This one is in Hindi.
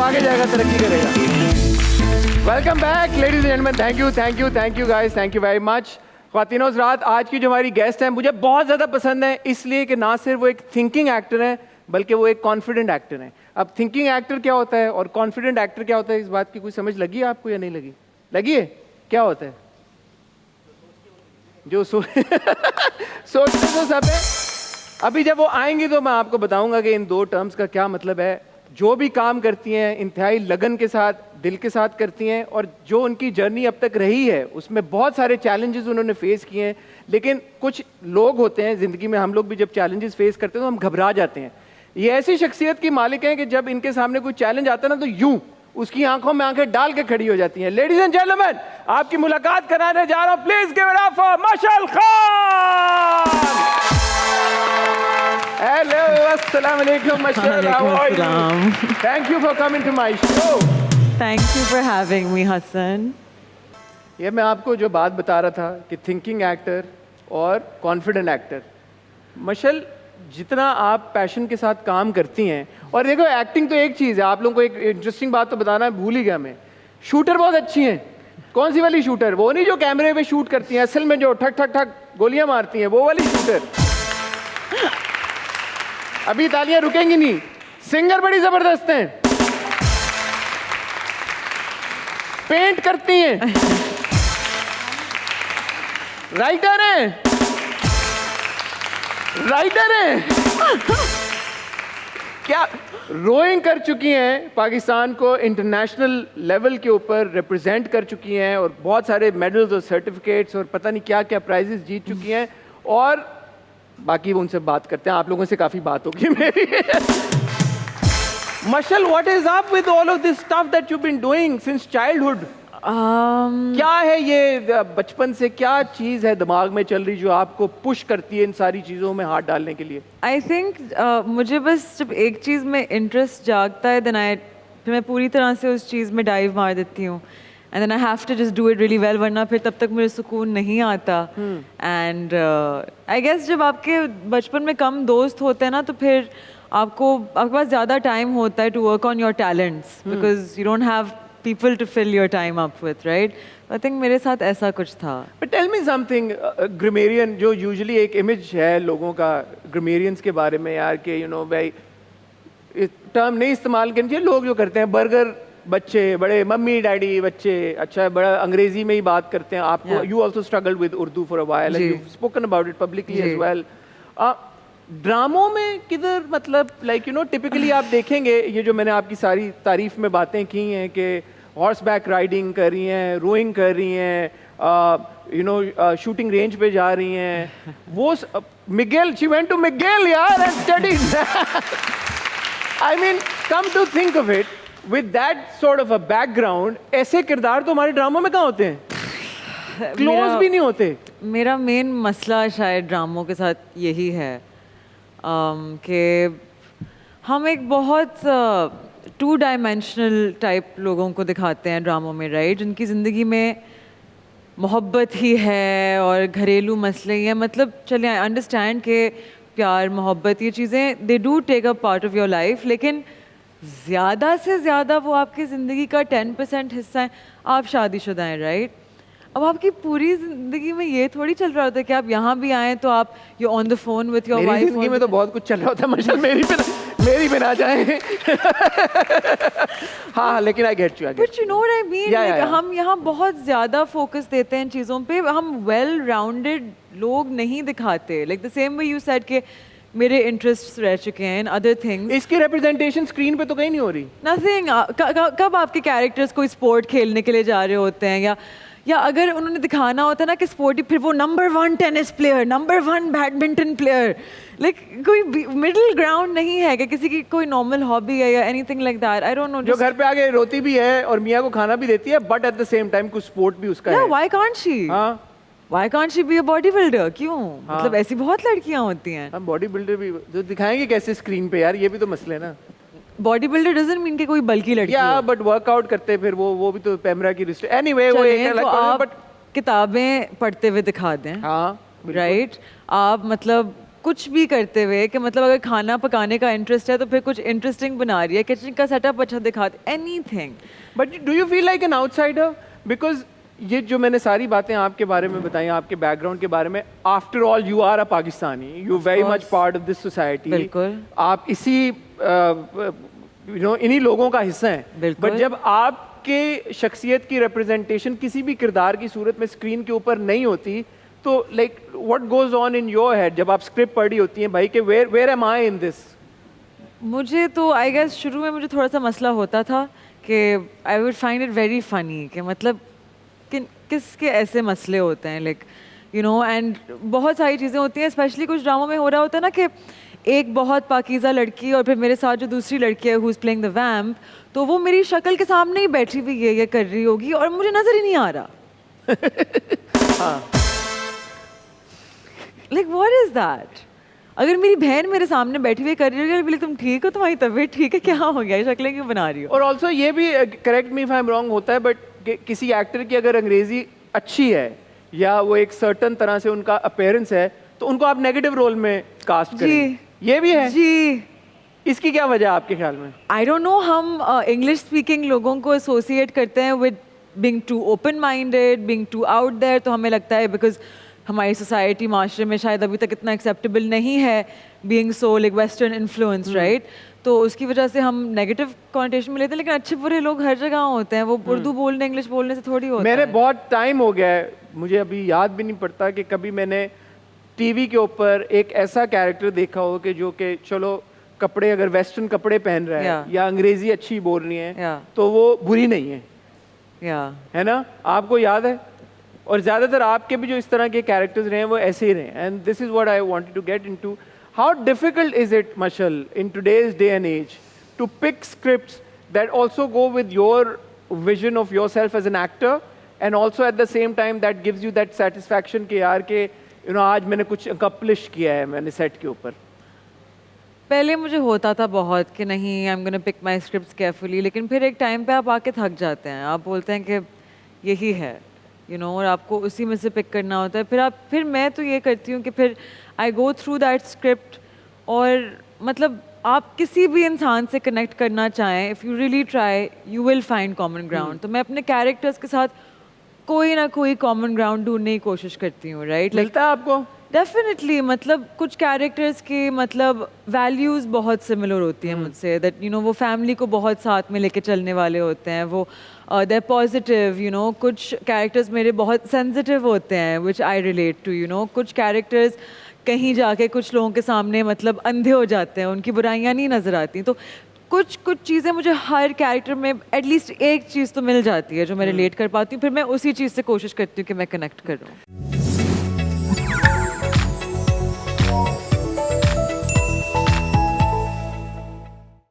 आगे जाएगा, तरक्की करेगा। Welcome back ladies and gentleman, thank you guys, thank you very much. ख्वातीनो हज़रात, आज की जो हमारी गेस्ट हैं मुझे बहुत ज़्यादा पसंद है, इसलिए कि ना सिर्फ वो एक थिंकिंग एक्टर हैं बल्कि वो एक कॉन्फिडेंट एक्टर हैं। अब थिंकिंग एक्टर क्या होता है और कॉन्फिडेंट एक्टर क्या होता है, इस बात की कोई समझ लगी है आपको या नहीं लगी? लगी है? क्या होता है? जो सोचते तो सब है। अभी जब वो आएंगी तो मैं आपको बताऊंगा कि इन दो टर्म्स का क्या मतलब है। जो भी काम करती हैं इंतहाई लगन के साथ, दिल के साथ करती हैं, और जो उनकी जर्नी अब तक रही है उसमें बहुत सारे चैलेंजेस उन्होंने फेस किए हैं। लेकिन कुछ लोग होते हैं ज़िंदगी में, हम लोग भी जब चैलेंजेस फेस करते हैं तो हम घबरा जाते हैं। ये ऐसी शख्सियत की मालिक हैं कि जब इनके सामने कोई चैलेंज आता है ना तो यूं उसकी आंखों में आंखें डाल के खड़ी हो जाती हैं। लेडीज एंड जेंटलमैन, आपकी मुलाकात कराने जा रहा हूं, please give it up for Mashal Khan. Hello, अस्सलाम वालेकुम Mashal, how are you? Thank you for coming to my show. Thank you for having me Hasan. ये मैं आपको जो बात बता रहा था कि थिंकिंग एक्टर और कॉन्फिडेंट एक्टर, मशल जितना आप पैशन के साथ काम करती हैं, और देखो एक्टिंग तो एक चीज़ है, आप लोगों को एक इंटरेस्टिंग बात तो बताना है, भूल ही गया मैं। शूटर बहुत अच्छी हैं। कौन सी वाली शूटर? वो नहीं जो कैमरे पे शूट करती हैं, असल में जो ठक ठक ठक गोलियां मारती हैं, वो वाली शूटर। अभी तालियां रुकेंगी नहीं। सिंगर बड़ी जबरदस्त हैं, पेंट करती हैं, राइटर हैं, क्या रोइंग कर चुकी हैं, पाकिस्तान को इंटरनेशनल लेवल के ऊपर रिप्रेजेंट कर चुकी हैं, और बहुत सारे मेडल्स और सर्टिफिकेट्स और पता नहीं क्या क्या प्राइजेस जीत चुकी हैं। और बाकी वो उनसे बात करते हैं, आप लोगों से काफ़ी बात होगी मेरी। Mashal, what is up with all of this stuff that you been doing since childhood? क्या है ये, बचपन से क्या चीज़ है दिमाग में चल रही जो आपको पुश करती है इन सारी चीज़ों में हाथ डालने के लिए? आई थिंक मुझे बस जब एक चीज़ में इंटरेस्ट जागता है फिर मैं पूरी तरह से उस चीज़ में डाइव मार देती हूँ, and then I have to just do it really well, वरना फिर तब तक मुझे सुकून नहीं आता। एंड आई गेस जब आपके बचपन में कम दोस्त होते हैं ना, तो फिर आपके पास ज़्यादा टाइम होता है to work on your talents, because you don't have people to fill your time up with, right? I think मेरे साथ ऐसा कुछ था। But tell me something, grammarian जो यूजुअली एक इमेज है लोगों का ग्रामेरियंस के बारे में यार, कि यू नो भाई टर्म नहीं इस्तेमाल करनी चाहिए, लोग जो करते हैं बर्गर बच्चे बड़े, मम्मी डैडी बच्चे, अच्छा बड़ा अंग्रेजी में ही बात करते हैं। आपको you also struggled with Urdu for a while and you spoken about it publicly as well. ड्रामों में किधर, मतलब लाइक यू नो टिपिकली आप देखेंगे, ये जो मैंने आपकी सारी तारीफ में बातें की हैं कि हॉर्स बैक राइडिंग कर रही हैं, रोइंग कर रही हैं, यू नो शूटिंग रेंज पे जा रही हैं, वो Miguel, she went to Miguel यार and studied. I mean come to think of it, with that sort of a background, ऐसे किरदार तो हमारे ड्रामों में कहाँ होते हैं? क्लोज भी नहीं होते। मेरा मेन मसला शायद ड्रामों के साथ यही है कि हम एक बहुत टू डायमेंशनल टाइप लोगों को दिखाते हैं ड्रामों में, राइट? जिनकी ज़िंदगी में मोहब्बत ही है और घरेलू मसले ही हैं। मतलब चलिए, आई अंडरस्टैंड कि प्यार मोहब्बत ये चीज़ें they do take a part of your life, लेकिन ज़्यादा से ज़्यादा वो आपकी ज़िंदगी का 10% हिस्सा है। आप शादीशुदा हैं, राइट? अब आपकी पूरी जिंदगी में ये थोड़ी चल रहा होता है कि आप यहाँ भी आए तो आप you on the phone with your wife. जिंदगी में तो बहुत कुछ चल रहा होता है मशल, मेरी पे ना जाए। हाँ, लेकिन I get you, but you know what I mean, हम यहाँ बहुत ज़्यादा फोकस देते हैं चीज़ों पे, हम वेल राउंडेड लोग नहीं दिखाते। Like the same way you said कि मेरे इंटरेस्ट रह चुके हैं इन अदर थिंग्स, इसकी रिप्रेजेंटेशन स्क्रीन पे तो कहीं नहीं हो रही। नथिंग। कब आपके कैरेक्टर्स कोई स्पोर्ट खेलने के लिए जा रहे होते हैं, या अगर उन्होंने दिखाना होता है ना कि स्पोर्टी, फिर वो number 1 tennis player, number 1 badminton player, like कोई मिडिल ग्राउंड नहीं है कि किसी की कोई नॉर्मल हॉबी है या anything like that. I don't no, जो घर पे आके रोती भी है और मियाँ को खाना भी देती है, but at the same time कुछ स्पोर्ट भी उसका है। Why can't she? Why can't she be a body builder? क्यों? मतलब ऐसी बहुत लड़कियां होती हैं। हम बॉडी बिल्डर भी जो दिखाएंगे कैसे स्क्रीन पे यार, ये भी तो मसले ना। बॉडी बिल्डर डजंट मीन कि कोई बल्कि लड़की या बट वर्कआउट करते फिर वो भी तो कैमरा की रिस्ट। एनीवे वो एक तो आप किताबें पढ़ते हुए दिखा दें, हाँ राइट? आप मतलब कुछ भी करते हुए कि मतलब अगर खाना पकाने का इंटरेस्ट है तो फिर कुछ इंटरेस्टिंग बना रही है, किचन का सेटअप अच्छा दिखाते, anything. But do you feel like an outsider? Because ये जो मैंने सारी बातें आपके बारे में बताई, आपके बैकग्राउंड के बारे में, after all you are a Pakistani, you very much part of this society. बिल्कुल। आप इसी इन्हीं लोगों का हिस्सा हैं। बिल्कुल। बट जब आपके शख्सियत की रिप्रेजेंटेशन किसी भी किरदार की सूरत में स्क्रीन के ऊपर नहीं होती, तो like what goes on in your head जब आप स्क्रिप्ट पढ़ी होती हैं भाई कि where am I in this? मुझे तो आई गेस शुरू में मुझे थोड़ा सा मसला होता था कि I would find it very funny कि मतलब किसके ऐसे मसले होते हैं, लाइक यू नो, एंड बहुत सारी चीज़ें होती हैं, स्पेशली कुछ ड्रामों में हो रहा होता है ना कि एक बहुत पाकीज़ा लड़की और फिर मेरे साथ जो दूसरी लड़की है हु इज़ प्लेइंग द वैम्प, तो वो मेरी शक्ल के सामने ही बैठी हुई ये कर रही होगी और मुझे नज़र ही नहीं आ रहा। Like what is that? अगर मेरी बहन मेरे सामने बैठी हुई कर रही होगी, बोले तुम ठीक हो, तुम्हारी तबीयत ठीक है, क्या हो गया, ये शक्लें क्यों बना रही हो? और ऑल्सो ये भी, correct me if I am wrong, होता है बट किसी एक्टर की अगर अंग्रेजी अच्छी है या वो एक सर्टन तरह से उनका अपेयरेंस है तो उनको आप नेगेटिव रोल में कास्ट करें, ये भी है जी। इसकी क्या वजह है आपके ख्याल में? आई डोंट नो, हम इंग्लिश स्पीकिंग लोगों को एसोसिएट करते हैं with being too open minded, being too out there, तो हमें लगता है बिकॉज हमारी सोसाइटी माशरे में शायद अभी तक इतना एक्सेप्टेबल नहीं है being so like western influence, right? तो उसकी वजह से हम नेगेटिव कॉन्टेशन में लेते हैं, लेकिन अच्छे बुरे लोग हर जगह होते हैं, वो उर्दू बोलने इंग्लिश बोलने से थोड़ी होता मैंने है। बहुत टाइम हो गया है, मुझे अभी याद भी नहीं पड़ता कि कभी मैंने टीवी के ऊपर एक ऐसा कैरेक्टर देखा हो कि जो कि चलो कपड़े अगर वेस्टर्न कपड़े पहन रहा है Yeah. या अंग्रेजी अच्छी बोल रही है Yeah. तो वो बुरी नहीं है, या है ना? आपको याद है? और ज़्यादातर आपके भी जो इस तरह के कैरेक्टर्स रहे हैं वो ऐसे ही रहे, and this is what I wanted to get into. How difficult is it मशल in today's day and as to pick scripts that also go with your vision of yourself as an actor and also at the same time that gives you that satisfaction कि यार के यू नो आज मैंने कुछ अकम्प्लिश किया है मैंने सेट के ऊपर? पहले मुझे होता था बहुत कि नहीं, I am gonna pick my scripts carefully, लेकिन फिर एक टाइम पे आप आके थक जाते हैं, आप बोलते हैं कि यही है, यू नो, और आपको उसी में से पिक करना होता है। फिर मैं तो ये करती हूँ कि फिर आई गो थ्रू दैट स्क्रिप्ट, और मतलब आप किसी भी इंसान से कनेक्ट करना चाहें, if you really try you will find common ground. तो मैं अपने कैरेक्टर्स के साथ कोई ना कोई कॉमन ग्राउंड ढूंढने की कोशिश करती हूँ, राइट? मिलता है आपको? डेफिनेटली, मतलब कुछ कैरेक्टर्स की मतलब वैल्यूज़ बहुत सिमिलर होती हैं मुझसे, दैट यू नो वो फैमिली को बहुत साथ में लेके चलने वाले होते हैं, वो दे पॉजिटिव, यू नो। कुछ कैरेक्टर्स मेरे बहुत सेंसिटिव होते हैं which I relate to, you know. कुछ कैरेक्टर्स कहीं जाके कुछ लोगों के सामने मतलब अंधे हो जाते हैं, उनकी बुराइयां नहीं नज़र आती। तो कुछ चीज़ें मुझे हर कैरेक्टर में एटलीस्ट एक चीज़ तो मिल जाती है जो मैं रिलेट कर पाती हूँ, फिर मैं उसी चीज़ से कोशिश करती हूँ कि मैं कनेक्ट करूँ।